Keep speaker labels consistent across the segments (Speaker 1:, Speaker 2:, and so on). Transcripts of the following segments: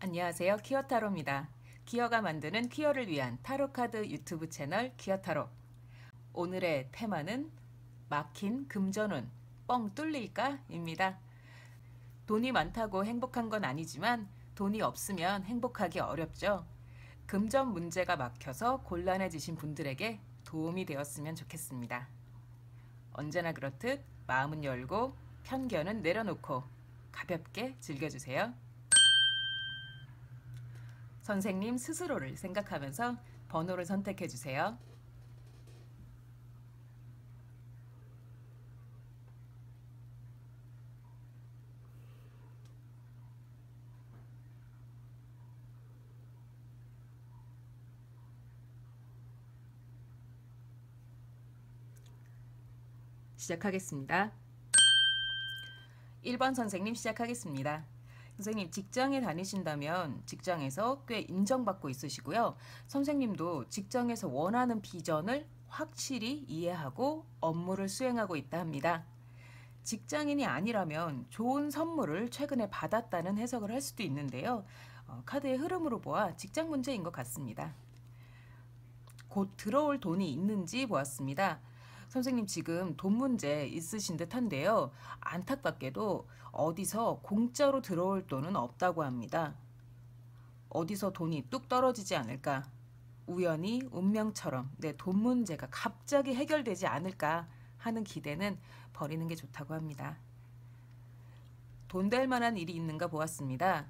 Speaker 1: 안녕하세요. 퀴어타로입니다. 퀴어가 만드는 퀴어를 위한 타로카드 유튜브 채널 퀴어타로. 오늘의 테마는 막힌 금전운, 뻥 뚫릴까? 입니다. 돈이 많다고 행복한 건 아니지만 돈이 없으면 행복하기 어렵죠. 금전 문제가 막혀서 곤란해지신 분들에게 도움이 되었으면 좋겠습니다. 언제나 그렇듯 마음은 열고 편견은 내려놓고 가볍게 즐겨주세요. 선생님 스스로를 생각하면서 번호를 선택해 주세요. 시작하겠습니다. 1번 선생님 시작하겠습니다. 선생님 직장에 다니신다면 직장에서 꽤 인정받고 있으시고요. 선생님도 직장에서 원하는 비전을 확실히 이해하고 업무를 수행하고 있다 합니다. 직장인이 아니라면 좋은 선물을 최근에 받았다는 해석을 할 수도 있는데요. 카드의 흐름으로 보아 직장 문제인 것 같습니다. 곧 들어올 돈이 있는지 보았습니다. 선생님 지금 돈 문제 있으신 듯한데요. 안타깝게도 어디서 공짜로 들어올 돈은 없다고 합니다. 어디서 돈이 뚝 떨어지지 않을까? 우연히 운명처럼 내 돈 문제가 갑자기 해결되지 않을까 하는 기대는 버리는 게 좋다고 합니다. 돈 될 만한 일이 있는가 보았습니다.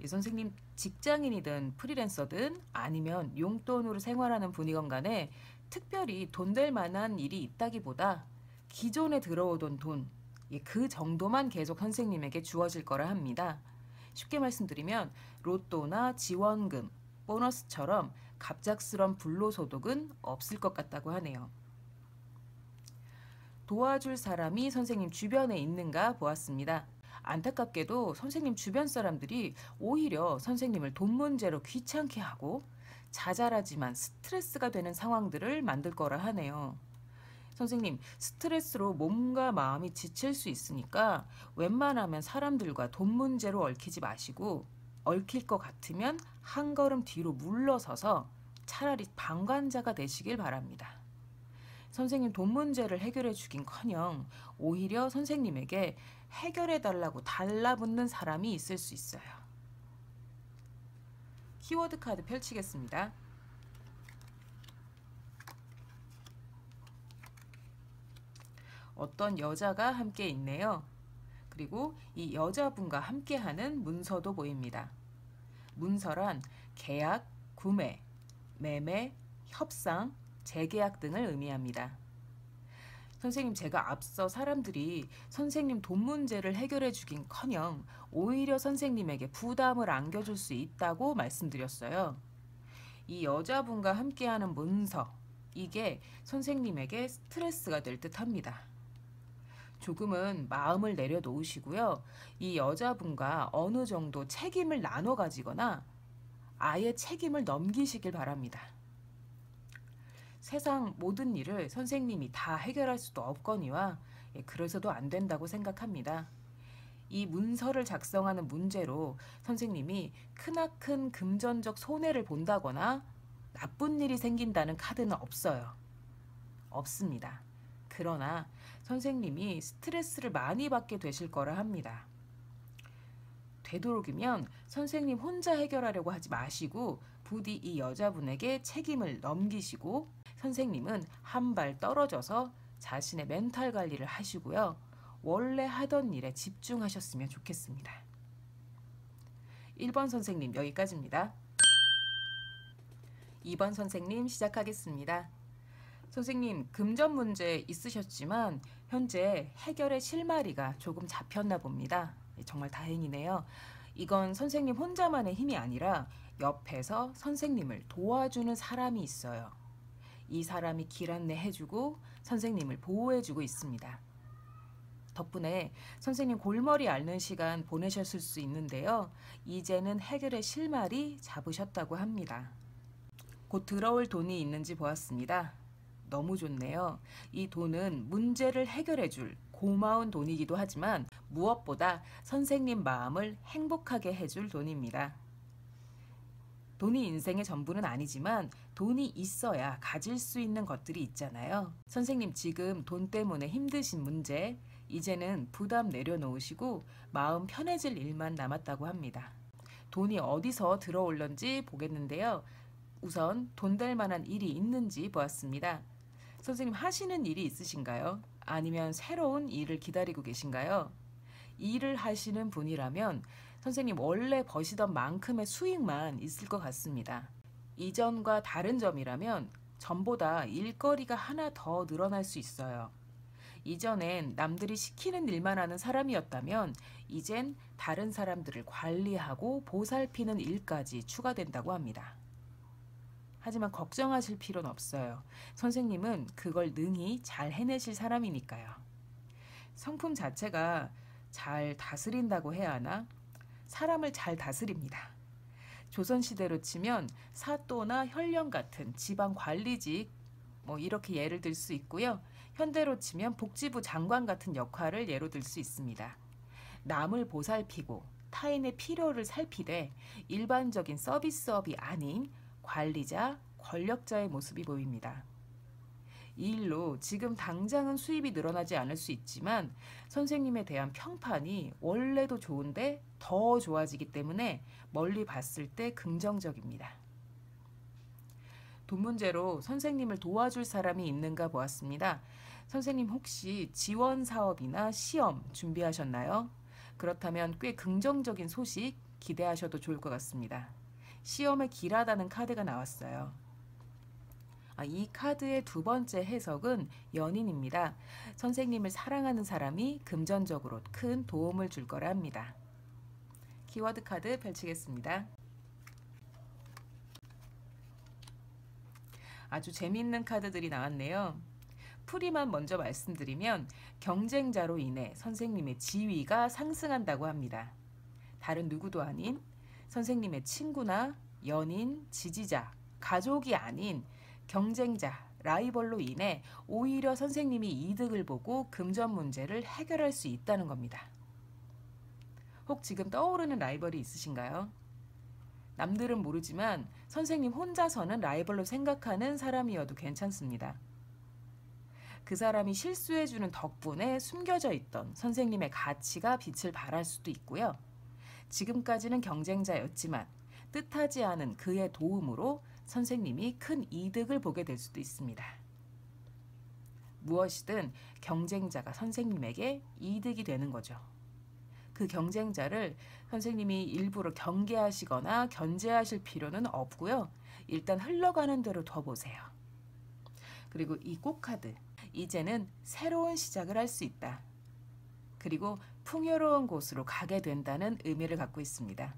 Speaker 1: 이 선생님 직장인이든 프리랜서든 아니면 용돈으로 생활하는 분이건 간에 특별히 돈 될 만한 일이 있다기보다 기존에 들어오던 돈, 그 정도만 계속 선생님에게 주어질 거라 합니다. 쉽게 말씀드리면 로또나 지원금, 보너스처럼 갑작스런 불로소득은 없을 것 같다고 하네요. 도와줄 사람이 선생님 주변에 있는가 보았습니다. 안타깝게도 선생님 주변 사람들이 오히려 선생님을 돈 문제로 귀찮게 하고 자잘하지만 스트레스가 되는 상황들을 만들 거라 하네요. 선생님, 스트레스로 몸과 마음이 지칠 수 있으니까 웬만하면 사람들과 돈 문제로 얽히지 마시고 얽힐 것 같으면 한 걸음 뒤로 물러서서 차라리 방관자가 되시길 바랍니다. 선생님 돈 문제를 해결해 주긴커녕 오히려 선생님에게 해결해 달라고 달라붙는 사람이 있을 수 있어요. 키워드 카드 펼치겠습니다. 어떤 여자가 함께 있네요. 그리고 이 여자분과 함께하는 문서도 보입니다. 문서란 계약, 구매, 매매, 협상, 재계약 등을 의미합니다. 선생님 제가 앞서 사람들이 선생님 돈 문제를 해결해 주긴커녕 오히려 선생님에게 부담을 안겨줄 수 있다고 말씀드렸어요. 이 여자분과 함께하는 문서, 이게 선생님에게 스트레스가 될 듯합니다. 조금은 마음을 내려놓으시고요. 이 여자분과 어느 정도 책임을 나눠 가지거나 아예 책임을 넘기시길 바랍니다. 세상 모든 일을 선생님이 다 해결할 수도 없거니와 그래서도 안 된다고 생각합니다. 이 문서를 작성하는 문제로 선생님이 크나큰 금전적 손해를 본다거나 나쁜 일이 생긴다는 카드는 없어요. 없습니다. 그러나 선생님이 스트레스를 많이 받게 되실 거라 합니다. 되도록이면 선생님 혼자 해결하려고 하지 마시고 부디 이 여자분에게 책임을 넘기시고 선생님은 한 발 떨어져서 자신의 멘탈 관리를 하시고요. 원래 하던 일에 집중하셨으면 좋겠습니다. 1번 선생님 여기까지입니다. 2번 선생님 시작하겠습니다. 선생님 금전 문제 있으셨지만 현재 해결의 실마리가 조금 잡혔나 봅니다. 정말 다행이네요. 이건 선생님 혼자만의 힘이 아니라 옆에서 선생님을 도와주는 사람이 있어요. 이 사람이 길 안내해주고 선생님을 보호해주고 있습니다. 덕분에 선생님 골머리 앓는 시간 보내셨을 수 있는데요. 이제는 해결의 실마리 잡으셨다고 합니다. 곧 들어올 돈이 있는지 보았습니다. 너무 좋네요. 이 돈은 문제를 해결해줄 고마운 돈이기도 하지만 무엇보다 선생님 마음을 행복하게 해줄 돈입니다. 돈이 인생의 전부는 아니지만 돈이 있어야 가질 수 있는 것들이 있잖아요. 선생님 지금 돈 때문에 힘드신 문제, 이제는 부담 내려놓으시고 마음 편해질 일만 남았다고 합니다. 돈이 어디서 들어올는지 보겠는데요. 우선 돈 될 만한 일이 있는지 보았습니다. 선생님 하시는 일이 있으신가요? 아니면 새로운 일을 기다리고 계신가요? 일을 하시는 분이라면 선생님 원래 버시던 만큼의 수익만 있을 것 같습니다. 이전과 다른 점이라면 전보다 일거리가 하나 더 늘어날 수 있어요. 이전엔 남들이 시키는 일만 하는 사람이었다면 이젠 다른 사람들을 관리하고 보살피는 일까지 추가된다고 합니다. 하지만 걱정하실 필요는 없어요. 선생님은 그걸 능히 잘 해내실 사람이니까요. 성품 자체가 잘 다스린다고 해야 하나? 사람을 잘 다스립니다. 조선시대로 치면 사또나 현령 같은 지방 관리직 이렇게 예를 들 수 있고요. 현대로 치면 복지부 장관 같은 역할을 예로 들 수 있습니다. 남을 보살피고 타인의 필요를 살피되 일반적인 서비스업이 아닌 관리자, 권력자의 모습이 보입니다. 이 일로 지금 당장은 수입이 늘어나지 않을 수 있지만 선생님에 대한 평판이 원래도 좋은데 더 좋아지기 때문에 멀리 봤을 때 긍정적입니다. 돈 문제로 선생님을 도와줄 사람이 있는가 보았습니다. 선생님 혹시 지원 사업이나 시험 준비하셨나요? 그렇다면 꽤 긍정적인 소식 기대하셔도 좋을 것 같습니다. 시험에 길하다는 카드가 나왔어요. 이 카드의 두 번째 해석은 연인입니다. 선생님을 사랑하는 사람이 금전적으로 큰 도움을 줄 거라 합니다. 키워드 카드 펼치겠습니다. 아주 재미있는 카드들이 나왔네요. 풀이만 먼저 말씀드리면 경쟁자로 인해 선생님의 지위가 상승한다고 합니다. 다른 누구도 아닌 선생님의 친구나 연인, 지지자, 가족이 아닌 경쟁자, 라이벌로 인해 오히려 선생님이 이득을 보고 금전 문제를 해결할 수 있다는 겁니다. 혹 지금 떠오르는 라이벌이 있으신가요? 남들은 모르지만 선생님 혼자서는 라이벌로 생각하는 사람이어도 괜찮습니다. 그 사람이 실수해주는 덕분에 숨겨져 있던 선생님의 가치가 빛을 발할 수도 있고요. 지금까지는 경쟁자였지만 뜻하지 않은 그의 도움으로 선생님이 큰 이득을 보게 될 수도 있습니다. 무엇이든 경쟁자가 선생님에게 이득이 되는 거죠. 그 경쟁자를 선생님이 일부러 경계하시거나 견제하실 필요는 없고요. 일단 흘러가는 대로 둬보세요. 그리고 이 꽃카드, 이제는 새로운 시작을 할 수 있다. 그리고 풍요로운 곳으로 가게 된다는 의미를 갖고 있습니다.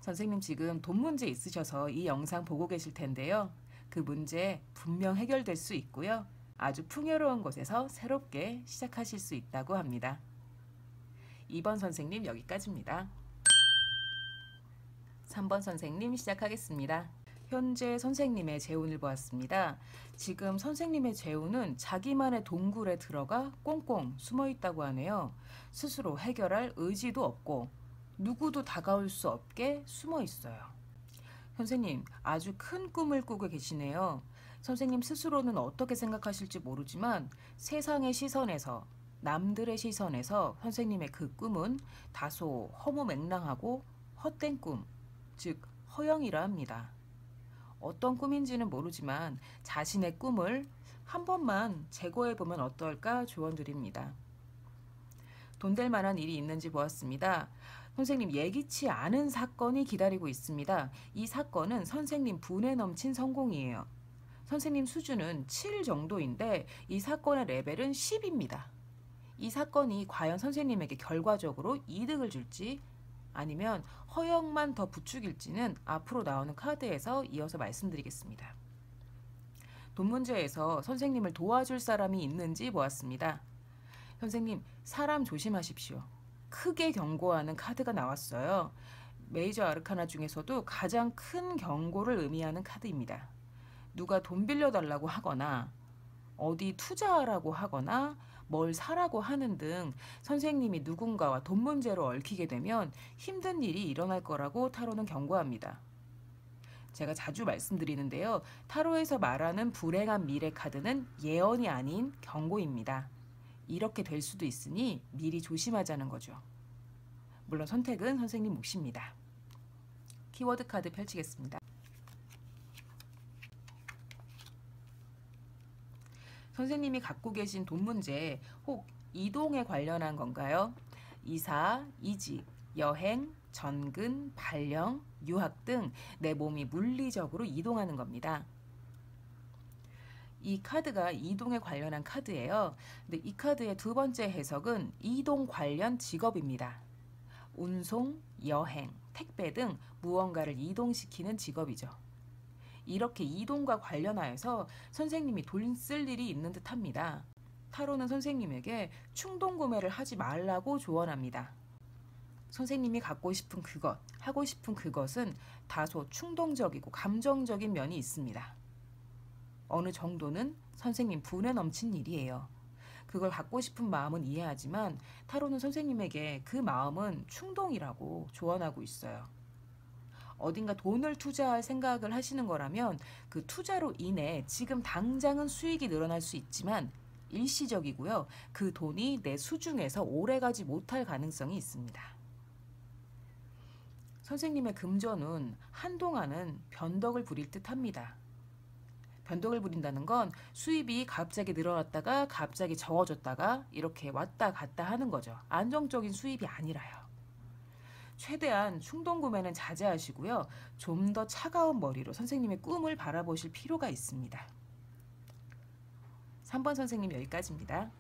Speaker 1: 선생님 지금 돈 문제 있으셔서 이 영상 보고 계실 텐데요. 그 문제 분명 해결될 수 있고요. 아주 풍요로운 곳에서 새롭게 시작하실 수 있다고 합니다. 2번 선생님 여기까지입니다. 3번 선생님 시작하겠습니다. 현재 선생님의 재운을 보았습니다. 지금 선생님의 재운은 자기만의 동굴에 들어가 꽁꽁 숨어 있다고 하네요. 스스로 해결할 의지도 없고 누구도 다가올 수 없게 숨어 있어요. 선생님 아주 큰 꿈을 꾸고 계시네요. 선생님 스스로는 어떻게 생각하실지 모르지만 세상의 시선에서, 남들의 시선에서 선생님의 그 꿈은 다소 허무맹랑하고 헛된 꿈, 즉 허영이라 합니다. 어떤 꿈인지는 모르지만 자신의 꿈을 한 번만 재고해보면 어떨까 조언드립니다. 돈 될 만한 일이 있는지 보았습니다. 선생님 예기치 않은 사건이 기다리고 있습니다. 이 사건은 선생님 분에 넘친 성공이에요. 선생님 수준은 7 정도인데 이 사건의 레벨은 10입니다. 이 사건이 과연 선생님에게 결과적으로 이득을 줄지 아니면 허영만 더 부추길지는 앞으로 나오는 카드에서 이어서 말씀드리겠습니다. 돈 문제에서 선생님을 도와줄 사람이 있는지 보았습니다. 선생님 사람 조심하십시오. 크게 경고하는 카드가 나왔어요. 메이저 아르카나 중에서도 가장 큰 경고를 의미하는 카드입니다. 누가 돈 빌려달라고 하거나 어디 투자하라고 하거나 뭘 사라고 하는 등 선생님이 누군가와 돈 문제로 얽히게 되면 힘든 일이 일어날 거라고 타로는 경고합니다. 제가 자주 말씀드리는데요. 타로에서 말하는 불행한 미래 카드는 예언이 아닌 경고입니다. 이렇게 될 수도 있으니 미리 조심하자는 거죠. 물론 선택은 선생님 몫입니다. 키워드 카드 펼치겠습니다. 선생님이 갖고 계신 돈 문제 혹 이동에 관련한 건가요? 이사, 이직, 여행, 전근, 발령, 유학 등 내 몸이 물리적으로 이동하는 겁니다. 이 카드가 이동에 관련한 카드예요. 근데 이 카드의 두 번째 해석은 이동 관련 직업입니다. 운송, 여행, 택배 등 무언가를 이동시키는 직업이죠. 이렇게 이동과 관련하여서 선생님이 돈 쓸 일이 있는 듯 합니다. 타로는 선생님에게 충동 구매를 하지 말라고 조언합니다. 선생님이 갖고 싶은 그것, 하고 싶은 그것은 다소 충동적이고 감정적인 면이 있습니다. 어느 정도는 선생님 분에 넘친 일이에요. 그걸 갖고 싶은 마음은 이해하지만 타로는 선생님에게 그 마음은 충동이라고 조언하고 있어요. 어딘가 돈을 투자할 생각을 하시는 거라면 그 투자로 인해 지금 당장은 수익이 늘어날 수 있지만 일시적이고요. 그 돈이 내 수중에서 오래가지 못할 가능성이 있습니다. 선생님의 금전은 한동안은 변덕을 부릴 듯 합니다. 변덕을 부린다는 건 수입이 갑자기 늘어났다가 갑자기 적어졌다가 이렇게 왔다 갔다 하는 거죠. 안정적인 수입이 아니라요. 최대한 충동 구매는 자제하시고요. 좀 더 차가운 머리로 선생님의 꿈을 바라보실 필요가 있습니다. 3번 선생님 여기까지입니다.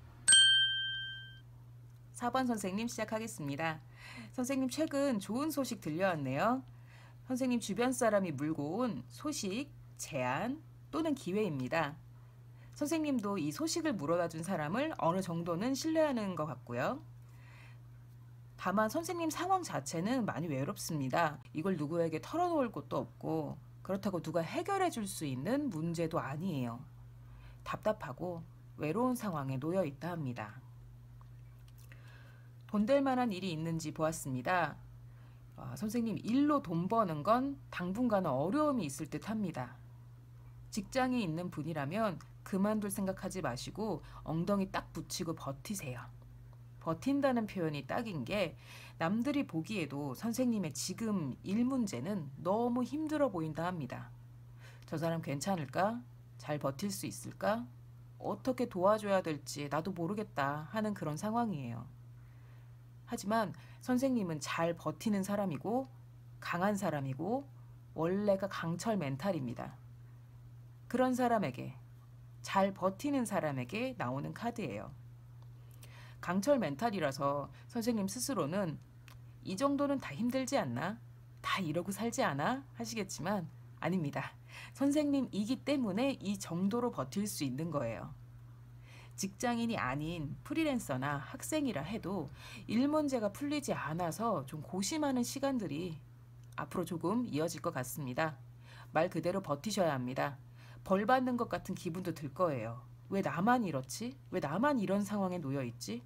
Speaker 1: 4번 선생님 시작하겠습니다. 선생님 최근 좋은 소식 들려왔네요. 선생님 주변 사람이 물고 온 소식, 제안 또는 기회입니다. 선생님도 이 소식을 물어다 준 사람을 어느 정도는 신뢰하는 것 같고요. 다만 선생님 상황 자체는 많이 외롭습니다. 이걸 누구에게 털어놓을 곳도 없고 그렇다고 누가 해결해 줄 수 있는 문제도 아니에요. 답답하고 외로운 상황에 놓여 있다 합니다. 돈 될 만한 일이 있는지 보았습니다. 선생님 일로 돈 버는 건 당분간은 어려움이 있을 듯 합니다. 직장이 있는 분이라면 그만둘 생각하지 마시고 엉덩이 딱 붙이고 버티세요. 버틴다는 표현이 딱인 게 남들이 보기에도 선생님의 지금 일 문제는 너무 힘들어 보인다 합니다. 저 사람 괜찮을까? 잘 버틸 수 있을까? 어떻게 도와줘야 될지 나도 모르겠다 하는 그런 상황이에요. 하지만 선생님은 잘 버티는 사람이고 강한 사람이고 원래가 강철 멘탈입니다. 그런 사람에게, 잘 버티는 사람에게 나오는 카드예요. 강철 멘탈이라서 선생님 스스로는 이 정도는 다 힘들지 않나? 다 이러고 살지 않아? 하시겠지만 아닙니다. 선생님이기 때문에 이 정도로 버틸 수 있는 거예요. 직장인이 아닌 프리랜서나 학생이라 해도 일 문제가 풀리지 않아서 좀 고심하는 시간들이 앞으로 조금 이어질 것 같습니다. 말 그대로 버티셔야 합니다. 벌 받는 것 같은 기분도 들 거예요. 왜 나만 이렇지? 왜 나만 이런 상황에 놓여 있지?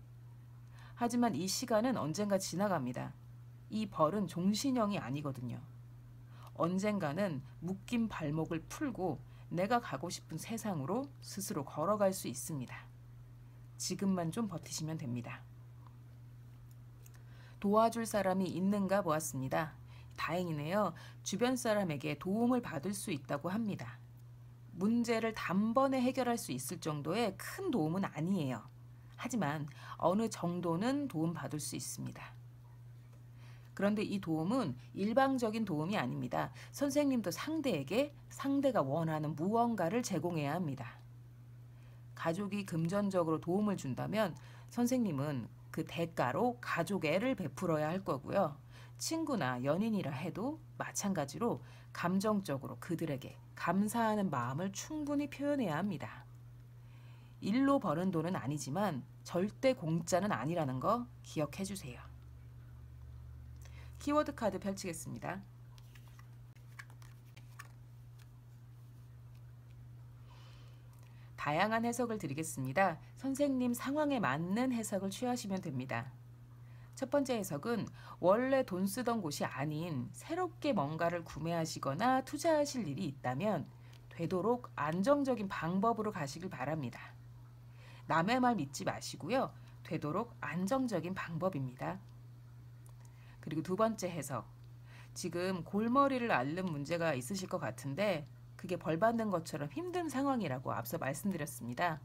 Speaker 1: 하지만 이 시간은 언젠가 지나갑니다. 이 벌은 종신형이 아니거든요. 언젠가는 묶인 발목을 풀고 내가 가고 싶은 세상으로 스스로 걸어갈 수 있습니다. 지금만 좀 버티시면 됩니다. 도와줄 사람이 있는가 보았습니다. 다행이네요. 주변 사람에게 도움을 받을 수 있다고 합니다. 문제를 단번에 해결할 수 있을 정도의 큰 도움은 아니에요. 하지만 어느 정도는 도움받을 수 있습니다. 그런데 이 도움은 일방적인 도움이 아닙니다. 선생님도 상대에게 상대가 원하는 무언가를 제공해야 합니다. 가족이 금전적으로 도움을 준다면 선생님은 그 대가로 가족애를 베풀어야 할 거고요. 친구나 연인이라 해도 마찬가지로 감정적으로 그들에게 감사하는 마음을 충분히 표현해야 합니다. 일로 버는 돈은 아니지만 절대 공짜는 아니라는 거 기억해 주세요. 키워드 카드 펼치겠습니다. 다양한 해석을 드리겠습니다. 선생님 상황에 맞는 해석을 취하시면 됩니다. 첫 번째 해석은 원래 돈 쓰던 곳이 아닌 새롭게 뭔가를 구매하시거나 투자하실 일이 있다면 되도록 안정적인 방법으로 가시길 바랍니다. 남의 말 믿지 마시고요. 되도록 안정적인 방법입니다. 그리고 두 번째 해석. 지금 골머리를 앓는 문제가 있으실 것 같은데 그게 벌 받는 것처럼 힘든 상황이라고 앞서 말씀드렸습니다.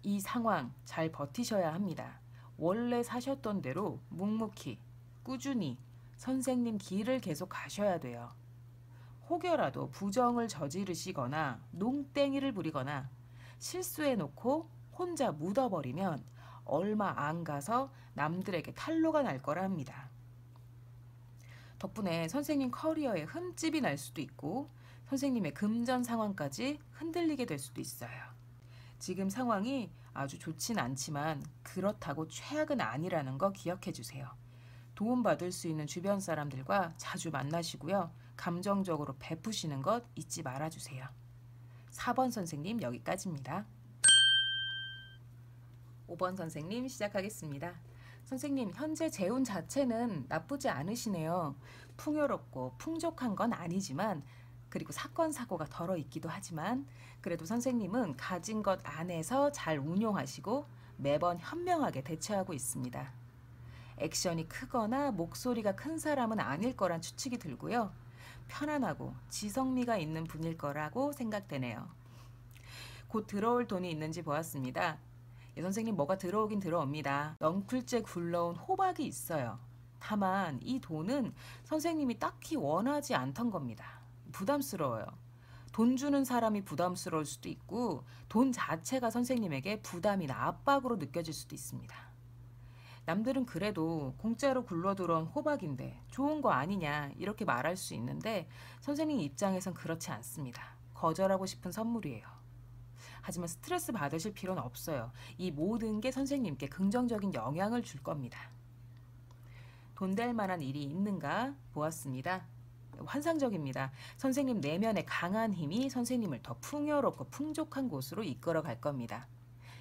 Speaker 1: 이 상황 잘 버티셔야 합니다. 원래 사셨던 대로 묵묵히 꾸준히 선생님 길을 계속 가셔야 돼요. 혹여라도 부정을 저지르시거나 농땡이를 부리거나 실수해놓고 혼자 묻어버리면 얼마 안 가서 남들에게 탄로가 날 거라 합니다. 덕분에 선생님 커리어에 흠집이 날 수도 있고 선생님의 금전 상황까지 흔들리게 될 수도 있어요. 지금 상황이 아주 좋진 않지만 그렇다고 최악은 아니라는 거 기억해 주세요. 도움받을 수 있는 주변 사람들과 자주 만나시고요. 감정적으로 베푸시는 것 잊지 말아주세요. 4번 선생님 여기까지입니다. 5번 선생님 시작하겠습니다. 선생님, 현재 재운 자체는 나쁘지 않으시네요. 풍요롭고 풍족한 건 아니지만 그리고 사건 사고가 덜어 있기도 하지만 그래도 선생님은 가진 것 안에서 잘 운용하시고 매번 현명하게 대처하고 있습니다. 액션이 크거나 목소리가 큰 사람은 아닐 거란 추측이 들고요. 편안하고 지성미가 있는 분일 거라고 생각되네요. 곧 들어올 돈이 있는지 보았습니다. 예, 선생님 뭐가 들어오긴 들어옵니다. 넝쿨째 굴러온 호박이 있어요. 다만 이 돈은 선생님이 딱히 원하지 않던 겁니다. 부담스러워요. 돈 주는 사람이 부담스러울 수도 있고 돈 자체가 선생님에게 부담이나 압박으로 느껴질 수도 있습니다. 남들은 그래도 공짜로 굴러들어온 호박인데 좋은 거 아니냐 이렇게 말할 수 있는데 선생님 입장에선 그렇지 않습니다. 거절하고 싶은 선물이에요. 하지만 스트레스 받으실 필요는 없어요. 이 모든 게 선생님께 긍정적인 영향을 줄 겁니다. 돈 될 만한 일이 있는가 보았습니다. 환상적입니다. 선생님 내면의 강한 힘이 선생님을 더 풍요롭고 풍족한 곳으로 이끌어 갈 겁니다.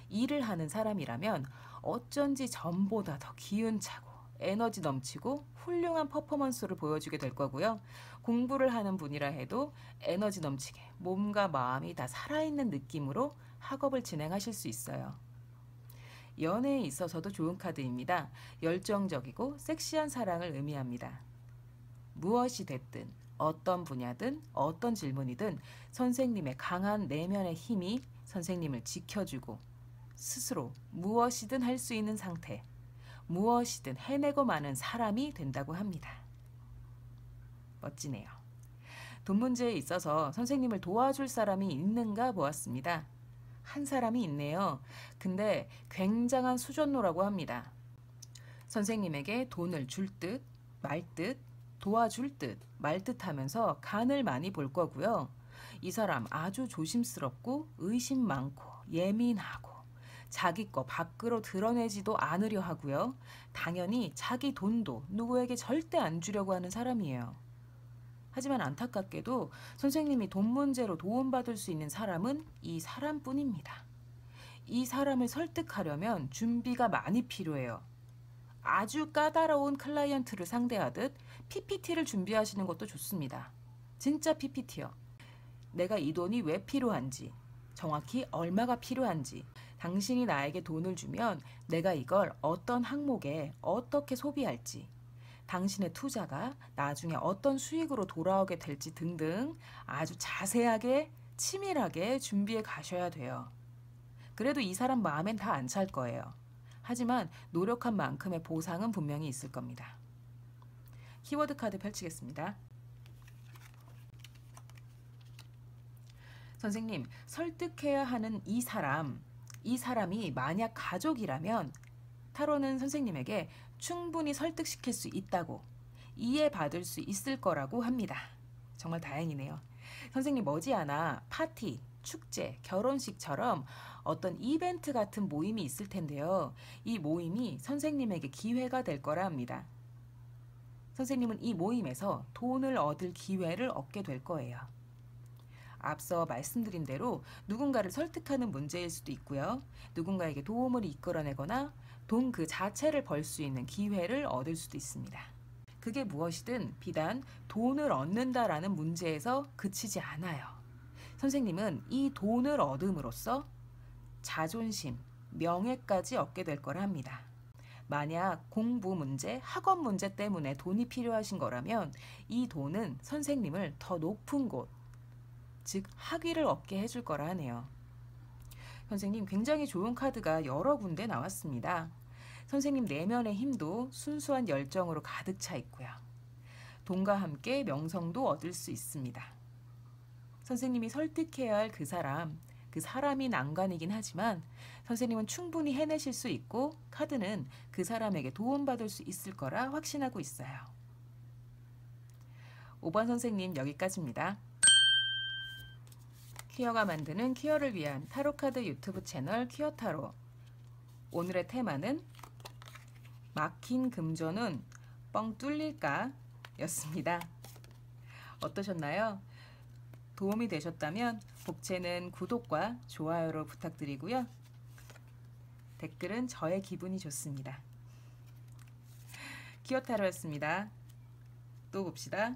Speaker 1: 일을 하는 사람이라면 어쩐지 전보다 더 기운차고 에너지 넘치고 훌륭한 퍼포먼스를 보여주게 될 거고요. 공부를 하는 분이라 해도 에너지 넘치게 몸과 마음이 다 살아있는 느낌으로 학업을 진행하실 수 있어요. 연애에 있어서도 좋은 카드입니다. 열정적이고 섹시한 사랑을 의미합니다. 무엇이 됐든 어떤 분야든 어떤 질문이든 선생님의 강한 내면의 힘이 선생님을 지켜주고 스스로 무엇이든 할 수 있는 상태, 무엇이든 해내고 마는 사람이 된다고 합니다. 멋지네요. 돈 문제에 있어서 선생님을 도와줄 사람이 있는가 보았습니다. 한 사람이 있네요. 근데 굉장한 수전노라고 합니다. 선생님에게 돈을 줄 듯, 말 듯, 도와줄 듯, 말 듯 하면서 간을 많이 볼 거고요. 이 사람 아주 조심스럽고 의심 많고 예민하고 자기 거 밖으로 드러내지도 않으려 하고요. 당연히 자기 돈도 누구에게 절대 안 주려고 하는 사람이에요. 하지만 안타깝게도 선생님이 돈 문제로 도움받을 수 있는 사람은 이 사람뿐입니다. 이 사람을 설득하려면 준비가 많이 필요해요. 아주 까다로운 클라이언트를 상대하듯 PPT를 준비하시는 것도 좋습니다. 진짜 PPT요. 내가 이 돈이 왜 필요한지, 정확히 얼마가 필요한지, 당신이 나에게 돈을 주면 내가 이걸 어떤 항목에 어떻게 소비할지, 당신의 투자가 나중에 어떤 수익으로 돌아오게 될지 등등 아주 자세하게 치밀하게 준비해 가셔야 돼요. 그래도 이 사람 마음엔 다 안 찰 거예요. 하지만 노력한 만큼의 보상은 분명히 있을 겁니다. 키워드 카드 펼치겠습니다. 선생님, 설득해야 하는 이 사람이 만약 가족이라면 타로는 선생님에게 충분히 설득시킬 수 있다고 이해받을 수 있을 거라고 합니다. 정말 다행이네요. 선생님 머지않아 파티, 축제, 결혼식처럼 어떤 이벤트 같은 모임이 있을 텐데요. 이 모임이 선생님에게 기회가 될 거라 합니다. 선생님은 이 모임에서 돈을 얻을 기회를 얻게 될 거예요. 앞서 말씀드린 대로 누군가를 설득하는 문제일 수도 있고요. 누군가에게 도움을 이끌어내거나 돈 그 자체를 벌 수 있는 기회를 얻을 수도 있습니다. 그게 무엇이든 비단 돈을 얻는다라는 문제에서 그치지 않아요. 선생님은 이 돈을 얻음으로써 자존심, 명예까지 얻게 될 거라 합니다. 만약 공부 문제, 학업 문제 때문에 돈이 필요하신 거라면 이 돈은 선생님을 더 높은 곳, 즉 학위를 얻게 해줄 거라 하네요. 선생님, 굉장히 좋은 카드가 여러 군데 나왔습니다. 선생님 내면의 힘도 순수한 열정으로 가득 차 있고요. 돈과 함께 명성도 얻을 수 있습니다. 선생님이 설득해야 할 그 사람이 난관이긴 하지만 선생님은 충분히 해내실 수 있고 카드는 그 사람에게 도움받을 수 있을 거라 확신하고 있어요. 5번 선생님 여기까지입니다. 퀴어가 만드는 퀴어를 위한 타로카드 유튜브 채널 퀴어타로. 오늘의 테마는 막힌 금전은 뻥 뚫릴까? 였습니다. 어떠셨나요? 도움이 되셨다면 복채는 구독과 좋아요로 부탁드리고요. 댓글은 저의 기분이 좋습니다. 퀴어타로였습니다. 또 봅시다.